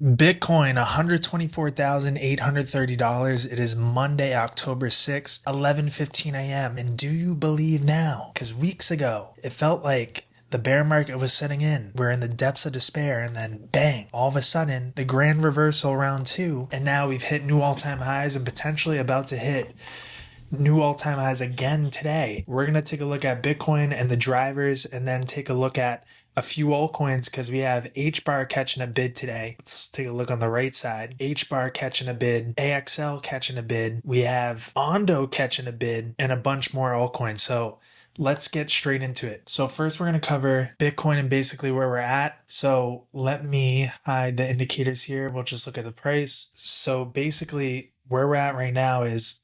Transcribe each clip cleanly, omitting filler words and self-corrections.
Bitcoin, $124,830. It is Monday, October 6th, 11:15 a.m. And do you believe now? Because weeks ago, it felt like the bear market was setting in. We're in the depths of despair, and then bang, all of a sudden, the grand reversal round two. And now we've hit new all-time highs and potentially about to hit new all-time highs again today. We're going to take a look at Bitcoin and the drivers, and then take a look at a few altcoins because we have HBAR catching a bid today. Let's take a look on the right side. HBAR catching a bid, AXL catching a bid. We have Ondo catching a bid, and a bunch more altcoins. So let's get straight into it. So first we're going to cover Bitcoin and basically where we're at. So let me hide the indicators here. We'll just look at the price. So basically where we're at right now is,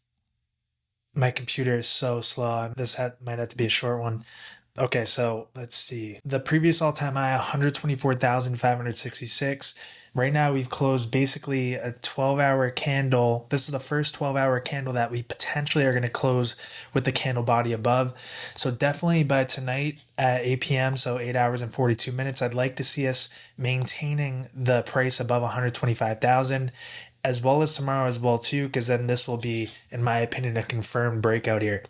my computer is so slow. This might have to be a short one. Okay, so let's see. The previous all-time high, 124,566. Right now we've closed basically a 12-hour candle. This is the first 12-hour candle that we potentially are going to close with the candle body above. So definitely by tonight at 8 p.m., so 8 hours and 42 minutes, I'd like to see us maintaining the price above 125,000. as well as tomorrow as well too, because then this will be, in my opinion, a confirmed breakout here.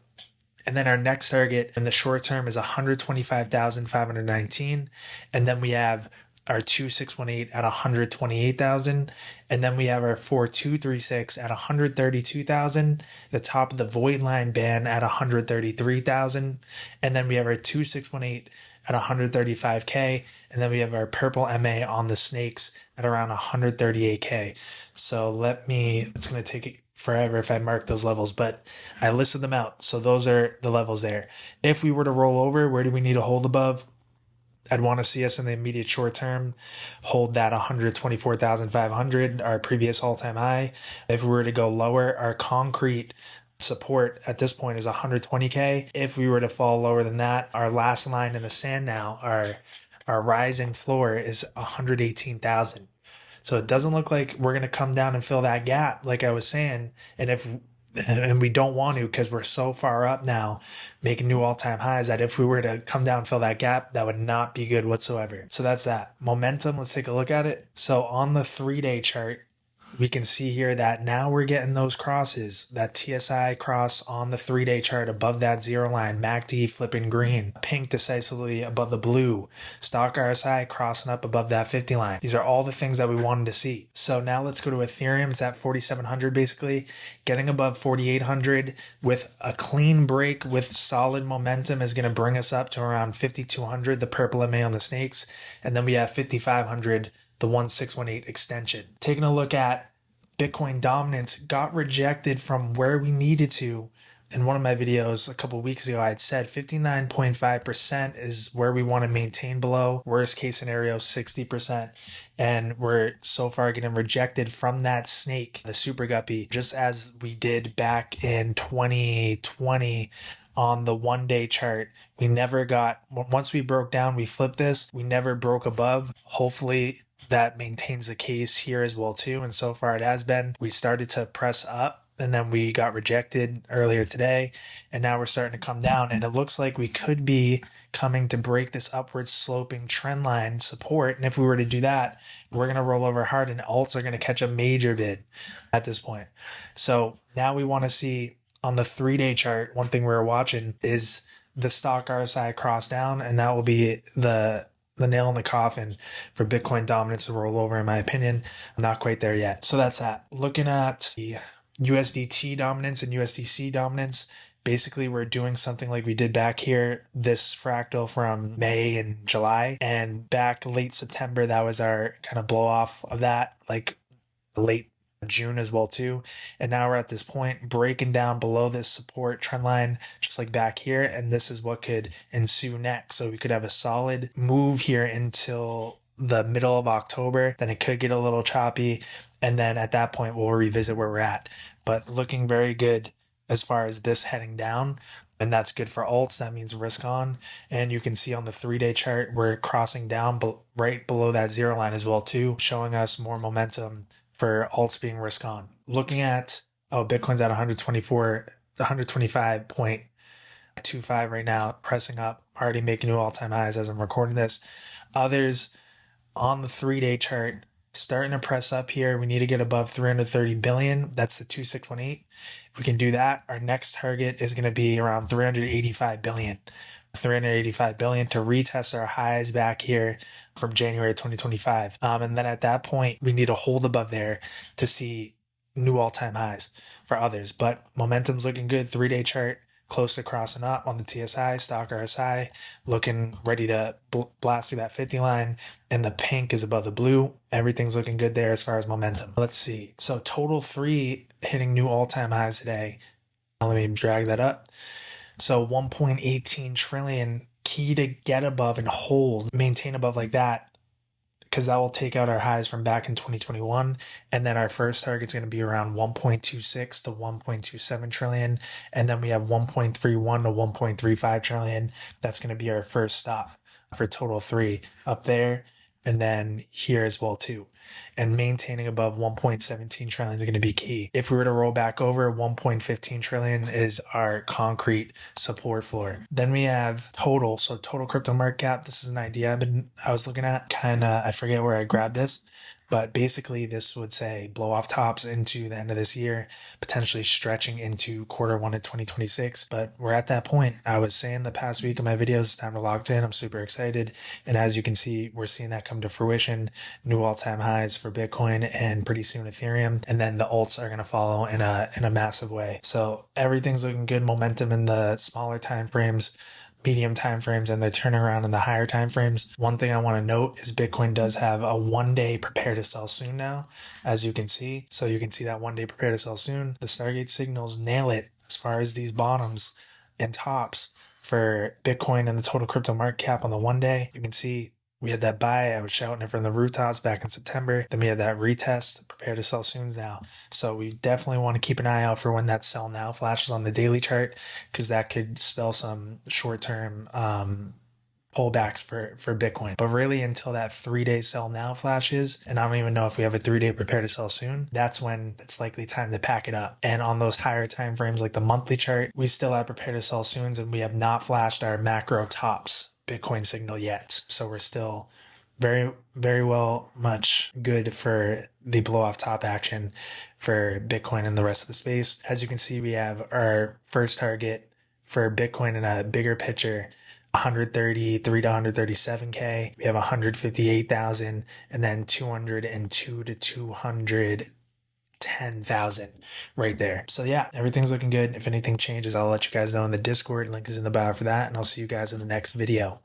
And then our next target in the short term is 125,519. And then we have our 2618 at 128,000. And then we have our 4236 at 132,000. The top of the void line band at 133,000. And then we have our 2618 at 135K. And then we have our purple MA on the snakes at around 138K. So it's going to take forever if I mark those levels, but I listed them out. So those are the levels there. If we were to roll over, where do we need to hold above? I'd want to see us in the immediate short term hold that 124,500, our previous all-time high. If we were to go lower, our concrete support at this point is 120K. If we were to fall lower than that, our last line in the sand now, our rising floor is 118,000. So it doesn't look like we're going to come down and fill that gap, like I was saying. And we don't want to, because we're so far up now, making new all-time highs, that if we were to come down and fill that gap, that would not be good whatsoever. So that's that. Momentum, let's take a look at it. So on the 3-day chart, we can see here that now we're getting those crosses, that TSI cross on the 3-day chart above that zero line, MACD flipping green, pink decisively above the blue, stock RSI crossing up above that 50 line. These are all the things that we wanted to see. So now let's go to Ethereum. It's at 4,700 basically. Getting above 4,800 with a clean break with solid momentum is going to bring us up to around 5,200, the purple MA on the snakes. And then we have 5,500, the 1618 extension. Taking a look at Bitcoin dominance, got rejected from where we needed to. In one of my videos a couple weeks ago, I had said 59.5% is where we want to maintain below. Worst case scenario, 60%. And we're so far getting rejected from that snake, the super guppy, just as we did back in 2020 on the 1-day chart. We never got, once we broke down, we flipped this, we never broke above. Hopefully that maintains the case here as well too, and so far it has been. We started to press up and then we got rejected earlier today, and now we're starting to come down, and it looks like we could be coming to break this upward sloping trend line support. And if we were to do that, we're going to roll over hard, and alts are going to catch a major bid at this point. So now we want to see on the 3-day chart, one thing we're watching is the stock RSI cross down, and that will be the nail in the coffin for Bitcoin dominance to roll over, in my opinion. I'm not quite there yet. So that's that. Looking at the USDT dominance and USDC dominance, basically we're doing something like we did back here, this fractal from May and July, and back late September, that was our kind of blow off of that, like late June as well too. And now we're at this point breaking down below this support trend line, just like back here, and this is what could ensue next. So we could have a solid move here until the middle of October, then it could get a little choppy, and then at that point we'll revisit where we're at. But looking very good as far as this heading down, and that's good for alts. That means risk on. And you can see on the 3-day chart we're crossing down right below that zero line as well too, showing us more momentum for alts being risk on. Looking at, Bitcoin's at 125.25 right now, pressing up, already making new all-time highs as I'm recording this. Others on the 3-day chart starting to press up here. We need to get above 330 billion. That's the 2618. If we can do that, our next target is going to be around 385 billion. 385 billion to retest our highs back here from January 2025. And then at that point, we need to hold above there to see new all-time highs for others. But momentum's looking good. 3-day chart close to crossing up on the TSI, stock RSI, looking ready to blast through that 50 line, and the pink is above the blue. Everything's looking good there as far as momentum. Let's see. So total 3 hitting new all-time highs today. Now let me drag that up. So 1.18 trillion, key to get above and hold, maintain above like that, because that will take out our highs from back in 2021. And then our first target is going to be around 1.26 to 1.27 trillion. And then we have 1.31 to 1.35 trillion. That's going to be our first stop for total 3 up there. And then here as well too. And maintaining above 1.17 trillion is going to be key. If we were to roll back over, 1.15 trillion is our concrete support floor. Then we have total. So total crypto market cap. This is an idea I was looking at. I forget where I grabbed this. But basically, this would say blow off tops into the end of this year, potentially stretching into Q1 of 2026. But we're at that point. I was saying the past week in my videos, it's time to lock it in. I'm super excited. And as you can see, we're seeing that come to fruition. New all-time highs for Bitcoin and pretty soon Ethereum. And then the alts are going to follow in a massive way. So everything's looking good. Momentum in the smaller time frames, medium time frames, and they're turning around in the higher time frames. One thing I want to note is Bitcoin does have a 1-day prepare to sell soon now, as you can see. So you can see that 1-day prepare to sell soon. The Stargate signals nail it as far as these bottoms and tops for Bitcoin and the total crypto market cap on the 1-day. You can see we had that buy. I was shouting it from the rooftops back in September. Then we had that retest, prepare to sell soon now. So we definitely want to keep an eye out for when that sell now flashes on the daily chart, because that could spell some short-term pullbacks for Bitcoin. But really until that 3-day sell now flashes, and I don't even know if we have a 3-day prepare to sell soon, that's when it's likely time to pack it up. And on those higher time frames like the monthly chart, we still have prepare to sell soons, and we have not flashed our macro tops Bitcoin signal yet. So we're still very, very well much good for the blow off top action for Bitcoin and the rest of the space. As you can see, we have our first target for Bitcoin in a bigger picture, 133 to 137K. We have 158,000, and then 202 to 210,000 right there. So yeah, everything's looking good. If anything changes, I'll let you guys know in the Discord. Link is in the bio for that, and I'll see you guys in the next video.